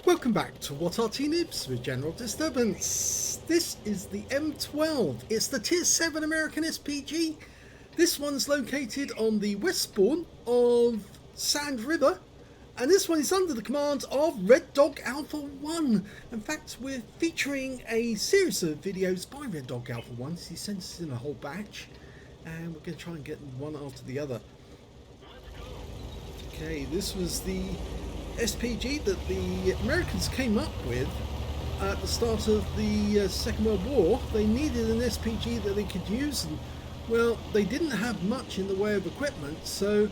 Welcome back to What Arty Noobs with General Disturbance. This is the M12. It's the Tier 7 American SPG. This one's located on the westbourne of Sand River, and this one is under the command of Red Dog Alpha 1. In fact, we're featuring a series of videos by Red Dog Alpha 1. He sent us in a whole batch, and we're going to try and get one after the other. Okay, this was the SPG that the Americans came up with at the start of the Second World War. They needed an SPG that they could use, and well, they didn't have much in the way of equipment, so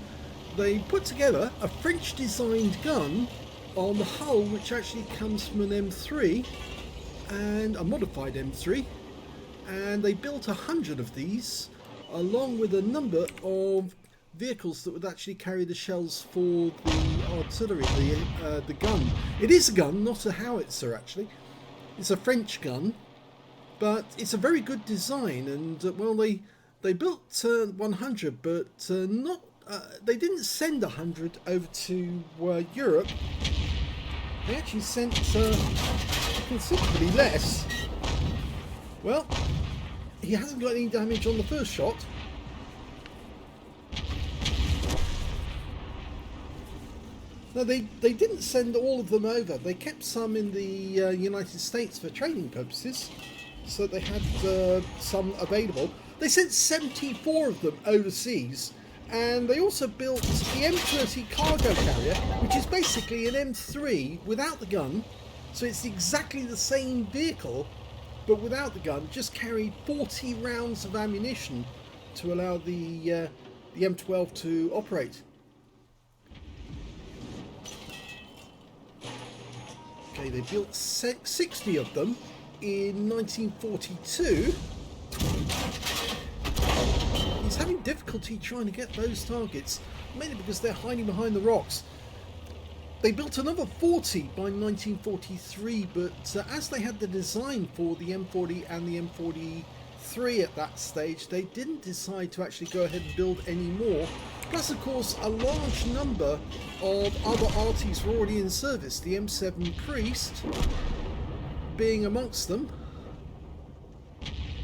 they put together a French designed gun on the hull, which actually comes from an M3 and a modified M3, and they built 100 of these along with a number of vehicles that would actually carry the shells for the artillery, the gun. It is a gun, not a howitzer actually. It's a French gun, but it's a very good design, and well, they built 100, but not. They didn't send 100 over to Europe. They actually sent considerably less. Well, he hasn't got any damage on the first shot. No, they didn't send all of them over. They kept some in the United States for training purposes, so they had some available. They sent 74 of them overseas, and they also built the M30 cargo carrier, which is basically an M3 without the gun. So it's exactly the same vehicle, but without the gun. Just carried 40 rounds of ammunition to allow the M12 to operate. Okay, they built 60 of them in 1942. He's having difficulty trying to get those targets, mainly because they're hiding behind the rocks. They built another 40 by 1943, but as they had the design for the M40 and the M43 at that stage, they didn't decide to actually go ahead and build any more. Plus, of course, a large number of other Artys were already in service, the M7 Priest being amongst them.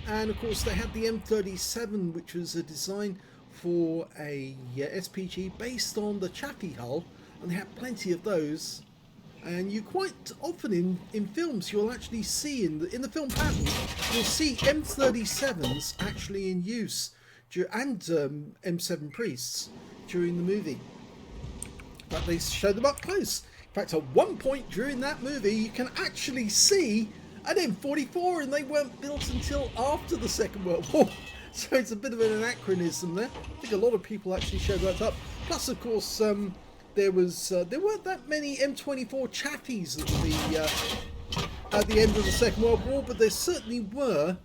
And of course, they had the M37, which was a design for a SPG based on the Chaffee hull, and they had plenty of those. And you quite often in films, you'll actually see in the film pattern, you'll see M37s actually in use, and M7 Priests during the movie. But they show them up close. In fact, at one point during that movie, you can actually see an M44, and they weren't built until after the Second World War. So it's a bit of an anachronism there. I think a lot of people actually showed that up. Plus, of course, there weren't that many M24 Chaffies at the end of the Second World War, but there certainly were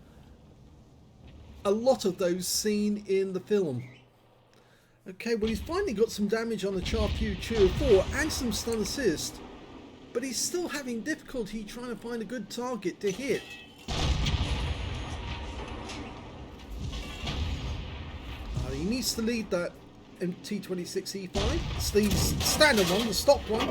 a lot of those seen in the film. Okay, well, he's finally got some damage on the Charpew 204 and some stun assist, but he's still having difficulty trying to find a good target to hit. He needs to lead that T26E5. It's the standard one, the stock one.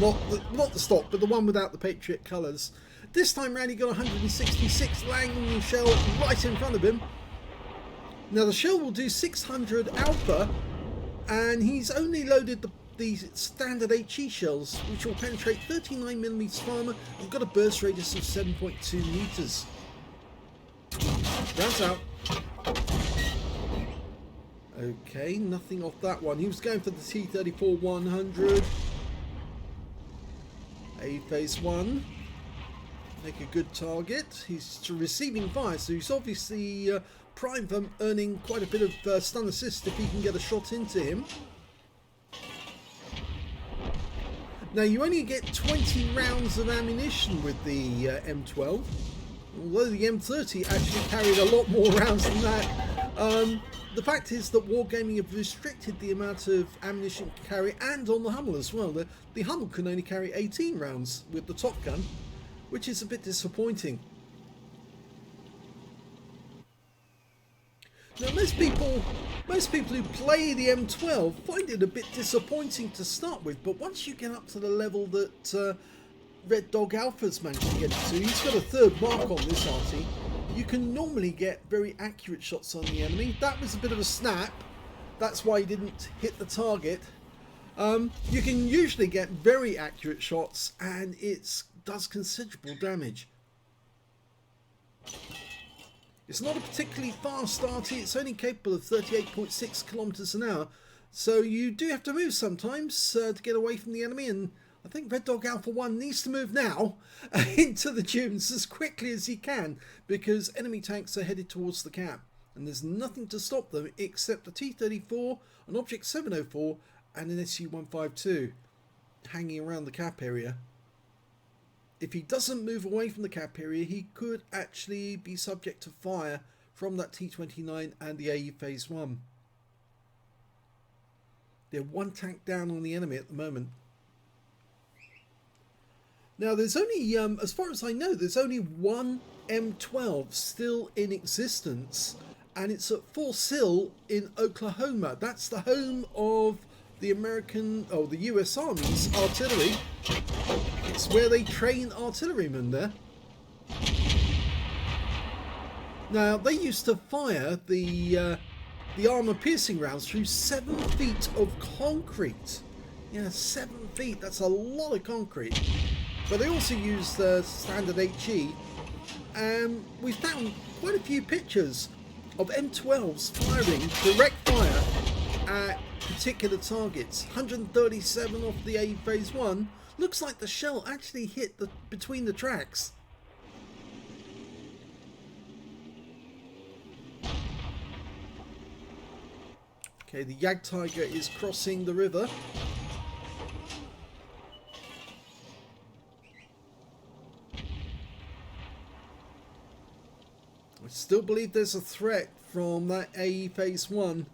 Well, not the stock, but the one without the Patriot colours. This time round he got 166 Lang shell right in front of him. Now the shell will do 600 alpha, and he's only loaded the standard HE shells, which will penetrate 39mm armour and got a burst radius of 7.2 meters. Rounds out. Okay, nothing off that one. He was going for the T34-100. A phase 1. Make a good target. He's receiving fire, so he's obviously primed for earning quite a bit of stun assist if he can get a shot into him. Now, you only get 20 rounds of ammunition with the M12, although the M30 actually carried a lot more rounds than that. The fact is that Wargaming have restricted the amount of ammunition to carry, and on the Hummel as well. The Hummel can only carry 18 rounds with the Top Gun, which is a bit disappointing. Now, most people who play the M12 find it a bit disappointing to start with, but once you get up to the level that Red Dog Alpha's managed to get it to. He's got a third mark on this Arty. You can normally get very accurate shots on the enemy. That was a bit of a snap. That's why he didn't hit the target. You can usually get very accurate shots, and it does considerable damage. It's not a particularly fast Arty. It's only capable of 38.6 kilometers an hour. So you do have to move sometimes to get away from the enemy, and I think Red Dog Alpha 1 needs to move now into the dunes as quickly as he can, because enemy tanks are headed towards the cap, and there's nothing to stop them except a T-34, an Object 704 and an SU-152 hanging around the cap area. If he doesn't move away from the cap area, he could actually be subject to fire from that T-29 and the AE Phase 1. They're one tank down on the enemy at the moment. Now there's only, as far as I know, there's only one M12 still in existence, and it's at Fort Sill in Oklahoma. That's the home of the American, or the US Army's artillery. It's where they train artillerymen there. Now they used to fire the armor-piercing rounds through 7 feet of concrete. Yeah, 7 feet. That's a lot of concrete. But they also use standard HE, and we found quite a few pictures of M12s firing direct fire at particular targets. 137 off the A Phase 1. Looks like the shell actually hit between the tracks. Okay, the Jagdtiger is crossing the river. I still believe there's a threat from that AE Phase 1.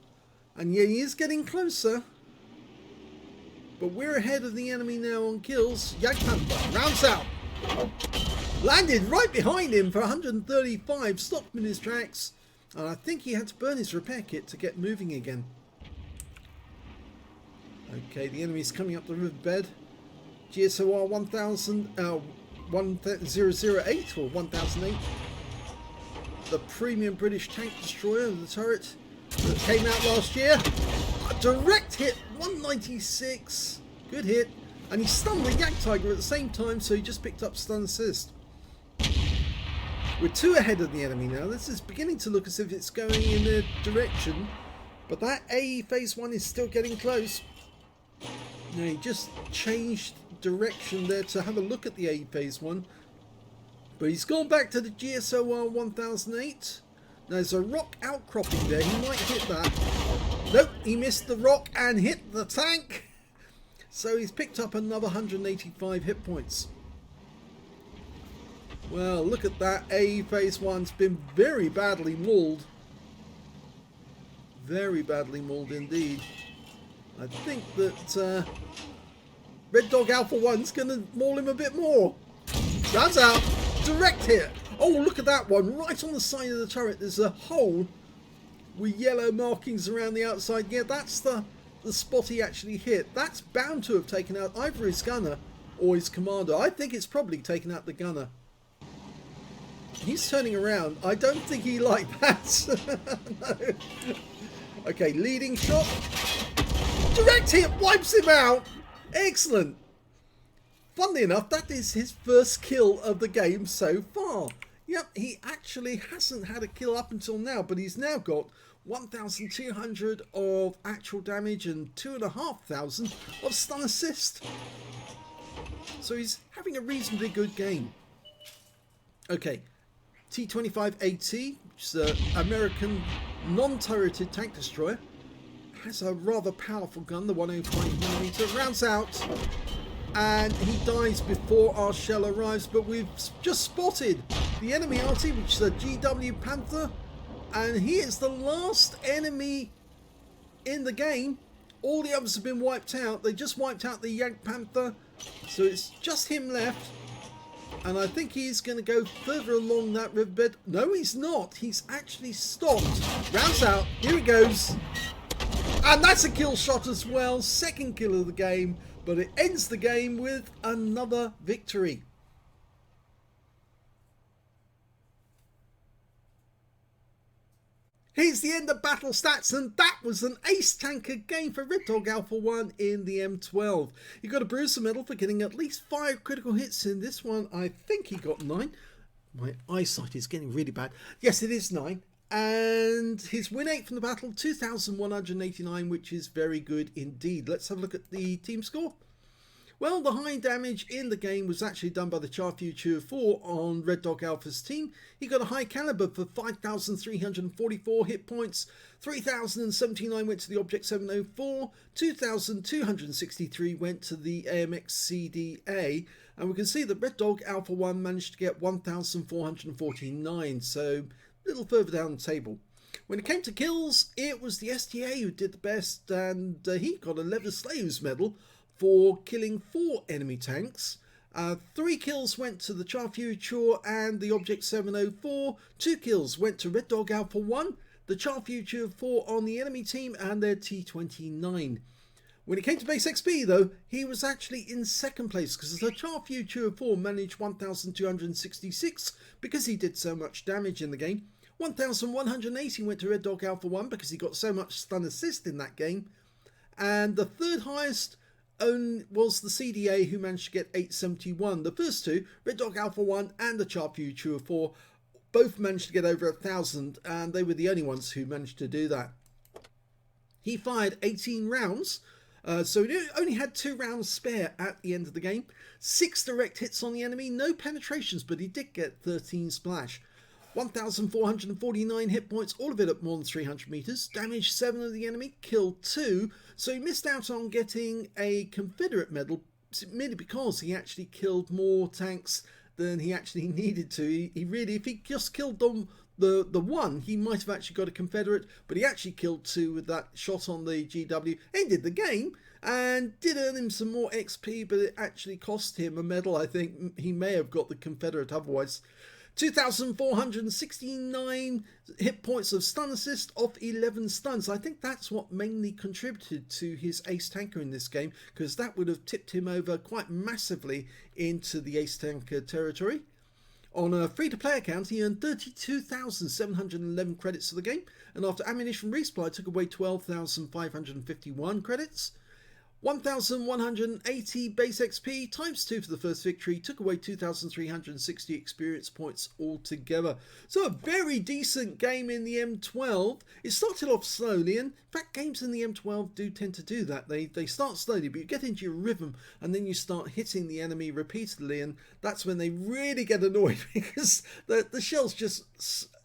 And yeah, he is getting closer. But we're ahead of the enemy now on kills. Jagdpanther rounds out. Landed right behind him for 135. Stopped him in his tracks. And I think he had to burn his repair kit to get moving again. Okay, the enemy's coming up the riverbed. GSOR 1008 or 1008. The premium British tank destroyer, the turret that came out last year. A direct hit, 196. Good hit. And he stunned the Jagdtiger at the same time, so he just picked up stun assist. We're 2 ahead of the enemy now. This is beginning to look as if it's going in their direction. But that AE Phase 1 is still getting close. Now he just changed direction there to have a look at the AE Phase 1. But he's gone back to the GSOR 1008. Now there's a rock outcropping there. He might hit that. Nope, he missed the rock and hit the tank. So he's picked up another 185 hit points. Well, look at that. AE Phase 1's been very badly mauled. Very badly mauled indeed. I think that Red Dog Alpha 1's going to maul him a bit more. Rounds out. Direct hit. Oh, look at that one. Right on the side of the turret. There's a hole with yellow markings around the outside. Yeah, that's the spot he actually hit. That's bound to have taken out either his gunner or his commander. I think it's probably taken out the gunner. He's turning around. I don't think he liked that. No. Okay, leading shot. Direct hit wipes him out. Excellent. Funnily enough, that is his first kill of the game so far. Yep, he actually hasn't had a kill up until now, but he's now got 1,200 of actual damage and 2,500 of stun assist. So he's having a reasonably good game. Okay, T-25AT, which is an American non-turreted tank destroyer, has a rather powerful gun, the 105mm, rounds out. And he dies before our shell arrives, but we've just spotted the enemy Arty, which is a GW Panther, and he is the last enemy in the game. All the others have been wiped out. They just wiped out the Jagd Panther, so it's just him left. And I think he's going to go further along that riverbed. No, he's not. He's actually stopped. Rounds out. Here he goes. And that's a kill shot as well. Second kill of the game. But it ends the game with another victory. Here's the end of battle stats, and that was an ace tanker game for Red Dog Alpha 1 in the M12. He got a Bruiser medal for getting at least 5 critical hits in this one. I think he got 9. My eyesight is getting really bad. Yes, it is 9. And his win rate from the battle, 2,189, which is very good indeed. Let's have a look at the team score. Well, the high damage in the game was actually done by the Char Future 4 on Red Dog Alpha's team. He got a high caliber for 5,344 hit points, 3,079 went to the Object 704, 2,263 went to the AMX CDA, and we can see that Red Dog Alpha 1 managed to get 1,449, so a little further down the table. When it came to kills, it was the STA who did the best, and he got a Leather Slaves medal for killing 4 enemy tanks. 3 kills went to the Char Future and the Object 704. 2 kills went to Red Dog Alpha 1, the Char Future 4 on the enemy team, and their T29. When it came to base XP though, he was actually in second place because the Char Future 4 managed 1,266 because he did so much damage in the game. 1,180 went to Red Dog Alpha 1 because he got so much stun assist in that game. And the third highest was the CDA, who managed to get 871. The first two, Red Dog Alpha 1 and the Char Future 4, both managed to get over 1,000, and they were the only ones who managed to do that. He fired 18 rounds, so he only had 2 rounds spare at the end of the game. 6 direct hits on the enemy, no penetrations, but he did get 13 splash. 1,449 hit points, all of it at more than 300 meters. Damaged 7 of the enemy, killed 2. So he missed out on getting a Confederate medal merely because he actually killed more tanks than he actually needed to. He really, if he just killed the one, he might have actually got a Confederate, but he actually killed 2 with that shot on the GW. Ended the game and did earn him some more XP, but it actually cost him a medal. I think he may have got the Confederate otherwise. 2,469 hit points of stun assist off 11 stuns. I think that's what mainly contributed to his ace tanker in this game, because that would have tipped him over quite massively into the ace tanker territory. On a free-to-play account, he earned 32,711 credits for the game, and after ammunition resupply took away 12,551 credits. 1,180 base XP times 2 for the first victory took away 2,360 experience points altogether. So a very decent game in the M12. It started off slowly, and in fact games in the M12 do tend to do that. They start slowly, but you get into your rhythm and then you start hitting the enemy repeatedly, and that's when they really get annoyed because the shells just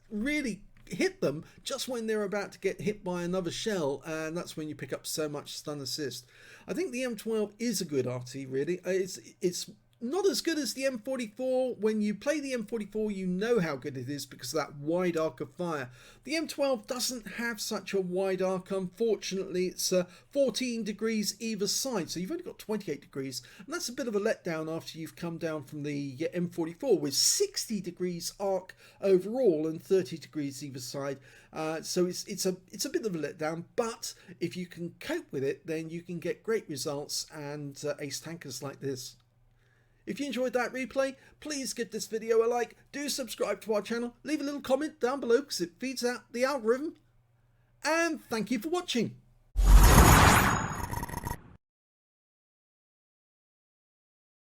really hit them just when they're about to get hit by another shell, and that's when you pick up so much stun assist. I think the M12 is a good Arty, really. It's not as good as the M44. When you play the M44, you know how good it is because of that wide arc of fire. The M12 doesn't have such a wide arc, unfortunately. It's 14 degrees either side, so you've only got 28 degrees, and that's a bit of a letdown after you've come down from the M44 with 60 degrees arc overall and 30 degrees either side. So it's a bit of a letdown, but if you can cope with it, then you can get great results and ace tankers like this. If you enjoyed that replay, please give this video a like, do subscribe to our channel, leave a little comment down below because it feeds out the algorithm, and thank you for watching.